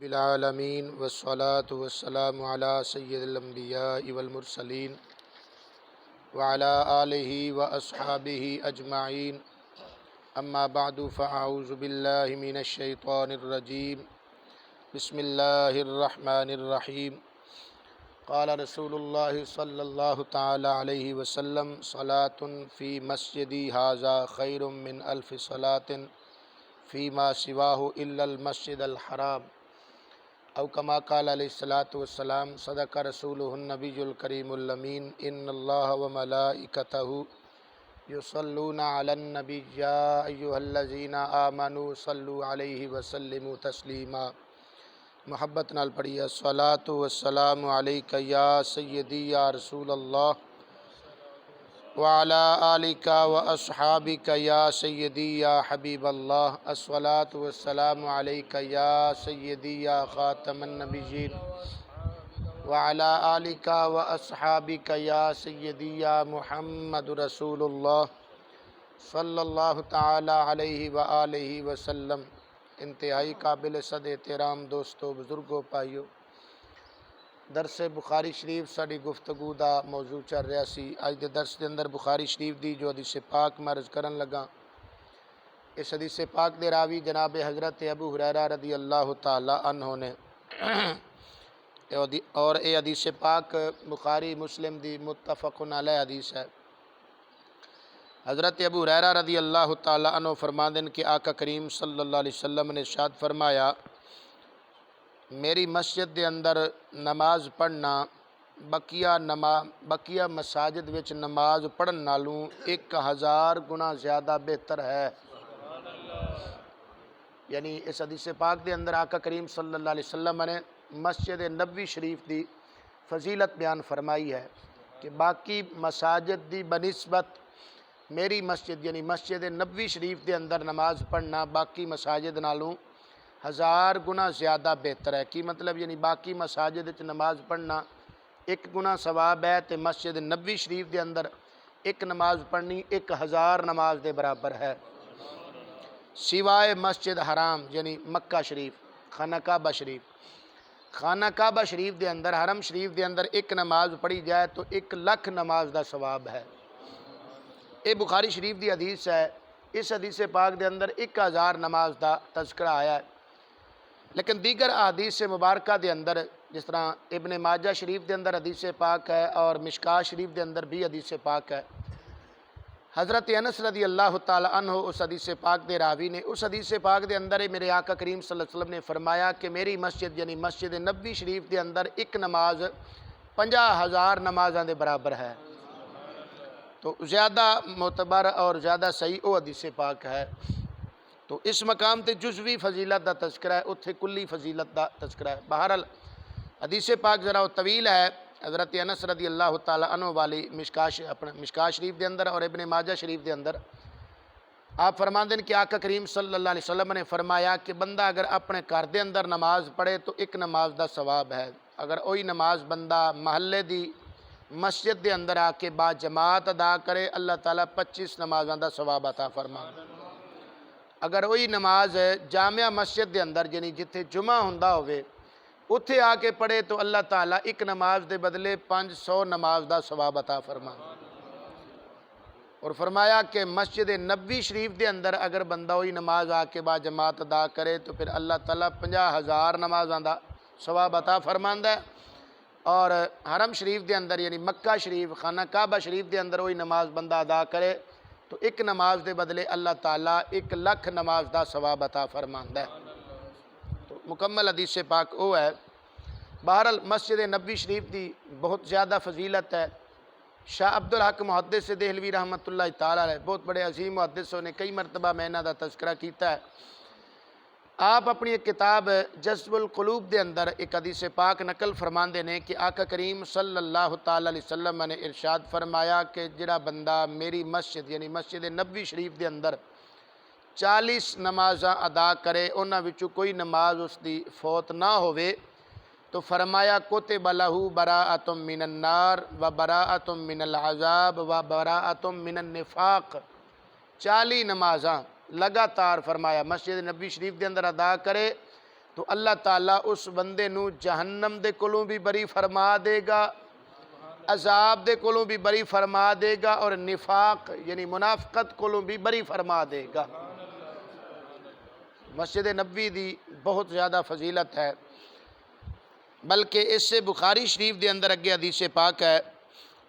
بالعالمین والصلاة والسلام علی سید الانبیاء والمرسلین وعلی آلہ واصحابہ اجمعین اما بعد فاعوذ باللہ من الشیطان الرجیم بسم اللہ الرحمن الرحیم قال رسول اللہ صلی اللہ تعالی علیہ وسلم صلاة فی مسجدی ھذا خیر من الف صلاة فیما سواہ الا المسجد الحرام او کما قال علیہ الصلاۃ والسلام صدق رسولہ النبی الکریم الامین ان اللہ وملائکتہ یصلون علی النبی یا ایھا الذین آمنوا صلوا علیہ وسلموا تسلیما۔ محبت نال پڑھیے الصلاۃ والسلام علیک یا سیدی یا رسول اللہ وعلی آلک واصحابک یا سیدی یا حبیب اللہ الصلاۃ والسلام علیک یا سیدی یا خاتم النبیین وعلی آلک واصحابک یا سیدی یا محمد رسول اللہ صلی اللہ تعالی علیہ وآلہ وسلم۔ انتہائی قابل صد احترام دوستو، بزرگو، پائیو، درس بخاری شریف ساری گفتگو دا موضوع چل رہا سی۔ اج دے درس دے اندر بخاری شریف دی جو حدیث پاک میں عرض کرن لگا، اس حدیث پاک دے راوی جناب حضرت ابو ہریرہ رضی اللہ تعالی عنہ نے اور اے حدیث پاک بخاری مسلم دی متفق علیہ حدیث ہے۔ حضرت ابو ہریرہ رضی اللہ تعالی عنہ فرماندے ہیں کہ آقا کریم صلی اللہ علیہ وسلم نے ارشاد فرمایا، میری مسجد دے اندر نماز پڑھنا بقیہ مساجد وچ نماز پڑھن نالوں 1000 گنا زیادہ بہتر ہے۔ یعنی اس حدیث پاک دے اندر آقا کریم صلی اللہ علیہ وسلم نے مسجد نبوی شریف دی فضیلت بیان فرمائی ہے کہ باقی مساجد دی بنسبت میری مسجد یعنی مسجد نبوی شریف دے اندر نماز پڑھنا باقی مساجد نالوں 1000 گنا زیادہ بہتر ہے۔ کی مطلب؟ یعنی باقی مساجد وچ نماز پڑھنا 1 گنا ثواب ہے تے مسجد نبوی شریف دے اندر ایک نماز پڑھنی 1000 نماز دے برابر ہے، سوائے مسجد حرام یعنی مکہ شریف، خانہ کعبہ شریف۔ خانہ کعبہ شریف دے اندر، حرم شریف دے اندر ایک نماز پڑھی جائے تو 1,00,000 نماز دا ثواب ہے۔ اے بخاری شریف دی حدیث ہے۔ اس حدیث پاک دے اندر 1000 نماز دا تذکرہ آیا ہے، لیکن دیگر احادیث مبارکہ دے اندر جس طرح ابن ماجہ شریف دے اندر حدیث پاک ہے اور مشکاہ شریف دے اندر بھی حدیث پاک ہے۔ حضرت انس رضی اللہ تعالی عنہ اس حدیث پاک دے راوی نے، اس حدیث پاک دے اندر میرے آقا کریم صلی اللہ علیہ وسلم نے فرمایا کہ میری مسجد یعنی مسجد نبوی شریف دے اندر ایک نماز 50,000 نمازاں دے برابر ہے۔ تو زیادہ معتبر اور زیادہ صحیح وہ حدیث پاک ہے۔ تو اس مقام تے جزوی فضیلت دا تذکرہ ہے، اتھے کلی فضیلت دا تذکرہ ہے۔ بہرحال حدیث پاک ذرا طویل ہے، حضرت انس رضی اللہ تعالی عنہ والی مشکاہ شریف دے اندر اور ابن ماجہ شریف دے اندر آپ فرماندے ہیں کہ آقا کریم صلی اللہ علیہ وسلم نے فرمایا کہ بندہ اگر اپنے گھر دے اندر نماز پڑھے تو ایک نماز دا ثواب ہے، اگر وہی نماز بندہ محلے دی مسجد دے اندر آ کے با جماعت ادا کرے اللہ تعالیٰ 25 نمازاں دا ثواب عطا فرمائے۔ اگر وہی نماز جامعہ مسجد دے اندر یعنی جتھے جمعہ ہوندا ہوئے اتھے آ کے پڑھے تو اللہ تعالیٰ ایک نماز دے بدلے 500 نماز دا ثواب عطا فرمائے۔ اور فرمایا کہ مسجد نبوی شریف دے اندر اگر بندہ وہی نماز آ کے با جماعت ادا کرے تو پھر اللہ تعالیٰ 50,000 نمازاں دا ثواب عطا فرماندا ہے۔ اور حرم شریف دے اندر یعنی مکہ شریف خانہ کعبہ شریف دے اندر وہی نماز بندہ ادا کرے تو ایک نماز دے بدلے اللہ تعالیٰ 1,00,000 نماز دا ثواب عطا فرماندا ہے۔ تو مکمل حدیث پاک وہ ہے۔ بہرحال مسجد نبوی شریف دی بہت زیادہ فضیلت ہے۔ شاہ عبدالحق محدث دہلوی رحمۃ اللہ تعالی علیہ بہت بڑے عظیم محدثوں نے کئی مرتبہ میں انہاں دا تذکرہ کیتا ہے۔ آپ اپنی ایک کتاب جذب القلوب دے اندر ایک حدیث پاک نقل فرماندے نے کہ آقا کریم صلی اللہ تعالی علیہ وسلم نے ارشاد فرمایا کہ جڑا بندہ میری مسجد یعنی مسجد نبوی شریف دے اندر 40 نمازاں ادا کرے انہاں وچوں کوئی نماز اس دی فوت نہ ہوئے تو فرمایا کتب لہ براءۃ من النار و براءۃ من العذاب و براءۃ من النفاق۔ 40 نمازاں لگاتار فرمایا مسجد نبوی شریف دے اندر ادا کرے تو اللہ تعالیٰ اس بندے نو جہنم دے کولوں بھی بری فرما دے گا، عذاب دے کولوں بھی بری فرما دے گا، اور نفاق یعنی منافقت کولوں بھی بری فرما دے گا۔ مسجد نبوی دی بہت زیادہ فضیلت ہے، بلکہ اس سے بخاری شریف دے اندر اگے حدیث پاک ہے،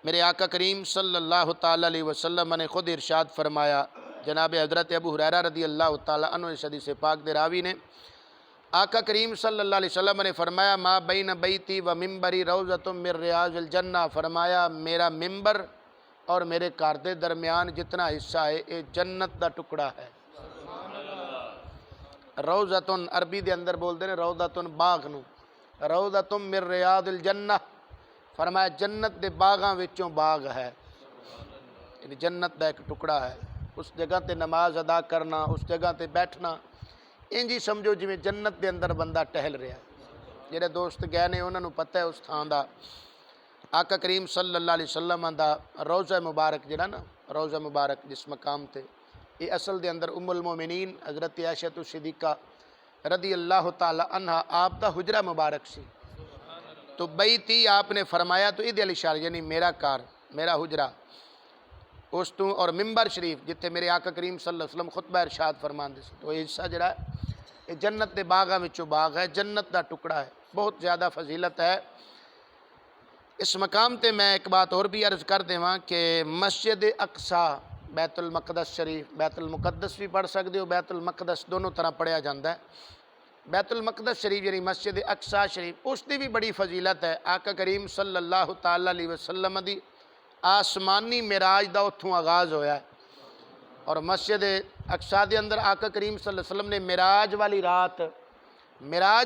میرے آقا کریم صلی اللہ تعالیٰ علیہ وسلم نے خود ارشاد فرمایا، جناب حضرت ابو ہریرہ رضی اللہ تعالیٰ عنہ اس حدیث پاک دے راوی نے، آقا کریم صلی اللہ علیہ وسلم نے فرمایا ما بین بیتی و ممبری روضۃ من ریاض الجنہ، فرمایا میرا ممبر اور میرے گھر دے درمیان جتنا حصہ ہے یہ جنت دا ٹکڑا ہے۔ روضۃ عربی دے اندر بولتے ہیں روضۃ باغ نو، روضۃ من ریاض الجنہ، فرمایا جنت دے باغاں وچوں باغ ہے، یعنی جنت دا ایک ٹکڑا ہے۔ اس جگہ تے نماز ادا کرنا، اس جگہ تے بیٹھنا، انجی سمجھو جویں جنت دے اندر بندہ ٹہل رہا ہے۔ جڑے دوست گئے نے انہاں نوں پتہ ہے اس تھان دا، آقا کریم صلی اللہ علیہ وسلم دا روضہ مبارک جڑا نا، روضہ مبارک جس مقام تے، یہ اصل دے اندر ام المومنین حضرت عائشہ صدیقہ رضی اللہ تعالی عنہ آپ دا حجرہ مبارک سی، تو بیتی آپ نے فرمایا تو ادھے اشارہ یعنی میرا کار، میرا حجرہ، اس تو اور ممبر شریف جتے میرے آقا کریم صلی اللہ علیہ وسلم خطبہ ارشاد فرمان دے سے، تو یہ حصہ جڑا ہے یہ جنت دے باغاں وچوں باغ ہے، جنت دا ٹکڑا ہے، بہت زیادہ فضیلت ہے۔ اس مقام تے میں ایک بات اور بھی عرض کر دیواں کہ مسجد اقصی، بیت المقدس شریف، بیت المقدس بھی پڑھ سکتے ہو، بیت المقدس دونوں طرح پڑھیا جاندہ ہے۔ بیت المقدس شریف یعنی مسجد اقصی شریف، اس دی بھی بڑی فضیلت ہے۔ آقا کریم صلی اللہ تعالیٰ علیہ وسلم دی آسمانی معراج دا اتھوں آغاز ہویا ہے، اور مسجد اقصی دے اندر آقا کریم صلی اللہ علیہ وسلم نے معراج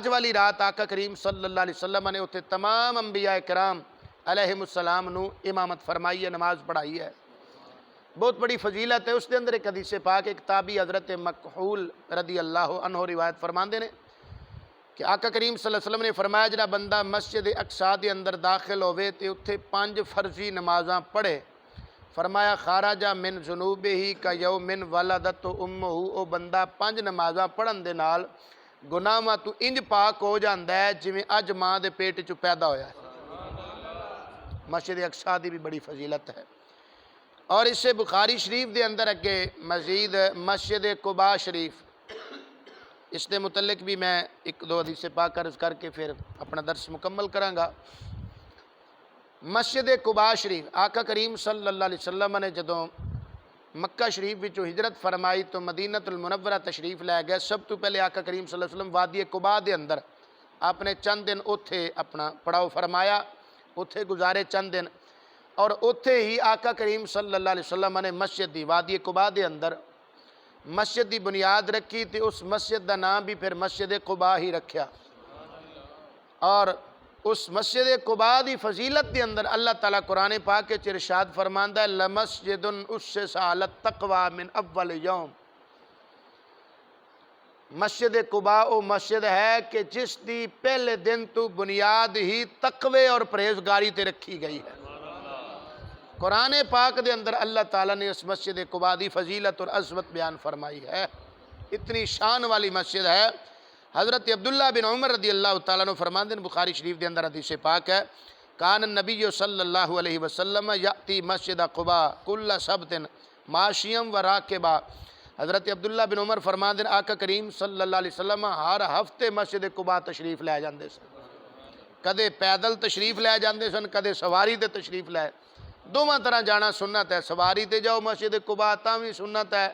والی رات آقا کریم صلی اللہ علیہ وسلم نے اتھے تمام انبیاء کرام علیہم السلام نو امامت فرمائی ہے، نماز پڑھائی ہے، بہت بڑی فضیلت ہے۔ اس دے اندر ایک حدیث پاک ایک تابعی حضرت مکحول رضی اللہ عنہ روایت فرماندے نے کہ آقا کریم صلی اللہ علیہ وسلم نے فرمایا جڑا بندہ مسجد اقصی دے اندر داخل ہوئے تے اتھے 5 فرضی نمازاں پڑھے، فرمایا خارج من ذنوبہ کا یوم ولدت امہ، او بندہ 5 نمازاں پڑھن دے نال گناہاں تو انج پاک ہو جاندا ہے جویں اج ماں دے پیٹ چوں پیدا ہویا ہے۔ مسجد اقصی دی بھی بڑی فضیلت ہے۔ اور اس سے بخاری شریف دے اندر اگے مزید مسجد قباء شریف، اس دے متعلق بھی میں ایک دو حدیث پاک عرض کر کے پھر اپنا درس مکمل کراں گا۔ مسجد قباء شریف، آقا کریم صلی اللہ علیہ وسلم نے جدوں مکہ شریف وچوں ہجرت فرمائی تو مدینہ المنورہ تشریف لے گئے، سب تو پہلے آقا کریم صلی اللہ علیہ وسلم وادی قباء دے اندر آپ نے چند دن اتھے اپنا پڑاؤ فرمایا، اتھے گزارے چند دن، اور اتھے ہی آقا کریم صلی اللہ علیہ وسلم نے مسجد دی وادی قباء دے اندر مسجد دی بنیاد رکھی، تے اس مسجد دا نام بھی پھر مسجد قباء ہی رکھیا۔ اور اس مسجد قباء دی فضیلت دے اندر اللہ تعالیٰ قرآن پاک کے ارشاد فرماندا ہے لمسجد اسس علی التقوی من اول یوم، مسجد قباء وہ مسجد ہے کہ جس دی پہلے دن تو بنیاد ہی تقوی اور پرہیزگاری تے رکھی گئی ہے۔ قرآن پاک دے اندر اللہ تعالیٰ نے اس مسجد قباء دی فضیلت اور عظمت بیان فرمائی ہے، اتنی شان والی مسجد ہے۔ حضرت عبداللہ بن عمر رضی اللہ تعالیٰ عنہ فرماندے ہیں، بخاری شریف دے اندر حدیث پاک ہے، کان النبی صلی اللہ علیہ وسلم یأتی مسجد قباء کل سبت ماشیم و راکبا، حضرت عبداللہ بن عمر فرماندے ہیں آقا کریم صلی اللہ علیہ وسلم ہر ہفتے مسجد قباء تشریف لے جاندے سن، کدے پیدل تشریف لے جاندے سن، کدے سواری تے تشریف لے، دوواں طرح جانا سنت ہے، سواری تے جاؤ مسجد قباء تاں بھی سنت ہے،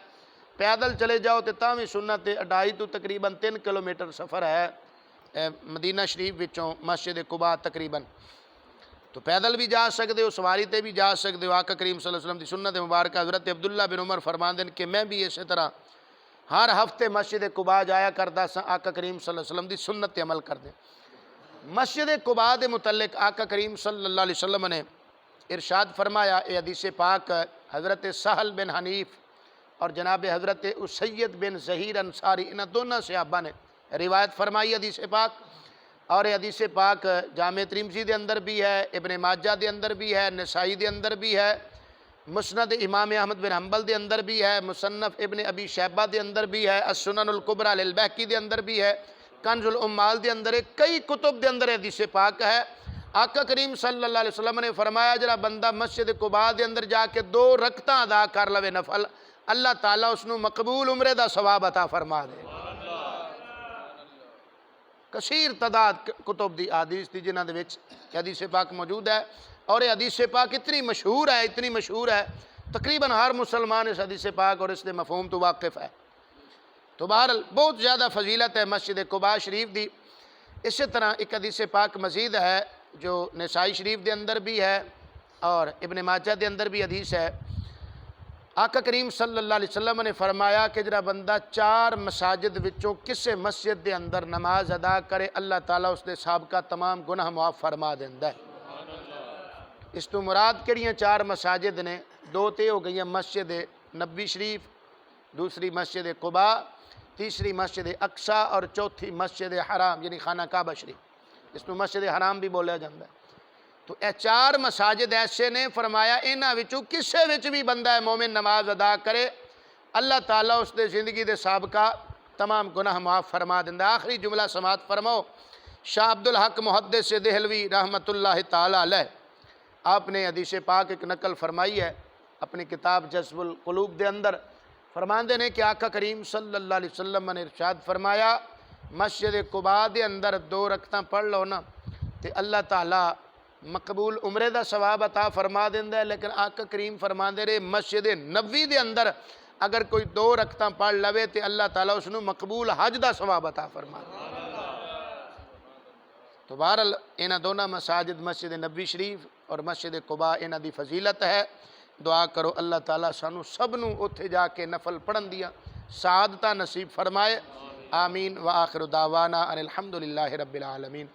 پیدل چلے جاؤ تے تاں بھی سنت ہے۔ 2.5 تو تقریباً 3 کلومیٹر سفر ہے مدینہ شریف وچوں مسجد قباء تقریباً، تو پیدل بھی جا سکتے ہو، سواری تے بھی جا سکتے ہو۔ آقا کریم صلی اللہ علیہ وسلم دی سنت مبارکہ حضرت عبداللہ بن عمر فرماندے ہیں کہ میں بھی اسی طرح ہر ہفتے مسجد قباء جایا کردا سا، آقا کریم صلی اللہ علیہ وسلم دی سنت تے عمل کردے۔ مسجد قباء دے متعلق آقا کریم صلی اللہ علیہ وسلم نے ارشاد فرمایا، اے حدیث پاک حضرت سہل بن حنیف اور جناب حضرت اسید بن ظہیر انصاری انہاں دونوں صحابہ نے روایت فرمائی حدیث پاک، اور یہ حدیث پاک جامع ترمذی دے اندر بھی ہے، ابن ماجہ دے اندر بھی ہے، نسائی دے اندر بھی ہے، مسند امام احمد بن حنبل دے اندر بھی ہے، مصنف ابن ابی شیبہ دے اندر بھی ہے، السنن الکبریٰ للبیہقی دے اندر بھی ہے، کنز الامال دے اندر کئی کتب دے اندر حدیث پاک ہے، آقا کریم صلی اللہ علیہ وسلم نے فرمایا جڑا بندہ مسجد قباء دے اندر جا کے 2 رکعتاں ادا کر لوے نفل، اللہ تعالیٰ اس نو مقبول عمرے دا ثواب عطا فرما دے۔ کثیر تعداد کتب دی حدیث دی جنہاں دے وچ حدیث پاک موجود ہے، اور یہ حدیث پاک اتنی مشہور ہے تقریباً ہر مسلمان اس حدیث پاک اور اس دے مفہوم تو واقف ہے۔ تو بہرحال بہت زیادہ فضیلت ہے مسجد قباء شریف دی۔ اسی طرح ایک حدیث پاک مزید ہے جو نسائی شریف دے اندر بھی ہے اور ابن ماجہ دے اندر بھی حدیث ہے۔ آقا کریم صلی اللہ علیہ وسلم نے فرمایا کہ جڑا بندہ 4 مساجد وچوں کسے مسجد دے اندر نماز ادا کرے، اللہ تعالیٰ اس دے سابقہ تمام گناہ معاف فرما دیندا ہے۔ اس تو مراد کہڑیاں 4 مساجد نے؟ 2 تے ہو گئی ہیں مسجد نبوی شریف، دوسری مسجد قباء، تیسری مسجد اقصی اور چوتھی مسجد حرام یعنی خانہ کعبہ شریف، اس کو مسجد حرام بھی بولیا جاتا ہے۔ تو اے 4 مساجد ایسے نے، فرمایا انہاں وچوں کسے وچ بھی بندہ مومن نماز ادا کرے، اللہ تعالیٰ اس دے زندگی دے سابقہ تمام گناہ معاف فرما دیندا۔ آخری جملہ سماعت فرماؤ، شاہ عبدالحق محدث دہلوی رحمۃ اللہ تعالیٰ علیہ، آپ نے حدیث پاک ایک نقل فرمائی ہے اپنی کتاب جذب القلوب دے اندر، فرماندے نے کہ آقا کریم صلی اللہ علیہ وسلم نے ارشاد فرمایا مسجد قباء دے اندر 2 رکعتاں پڑھ لو نا تے اللہ تعالیٰ مقبول عمرے دا ثواب عطا فرما دیندا ہے، لیکن آقا کریم فرماندے رہے مسجد نبوی دے اندر اگر کوئی 2 رکعتاں پڑھ لوے تے اللہ تعالیٰ اس نو مقبول حج دا ثواب عطا فرما دیندا ہے۔ تو بہرحال انہاں دونوں مساجد مسجد نبوی شریف اور مسجد قباء انہاں دی فضیلت ہے۔ دعا کرو اللہ تعالیٰ سانو سب نو اتھے جا کے نفل پڑھن دیا سعادتاں نصیب فرمائے، آمین۔ وآخر دعوانا ان الحمدللہ رب العالمین۔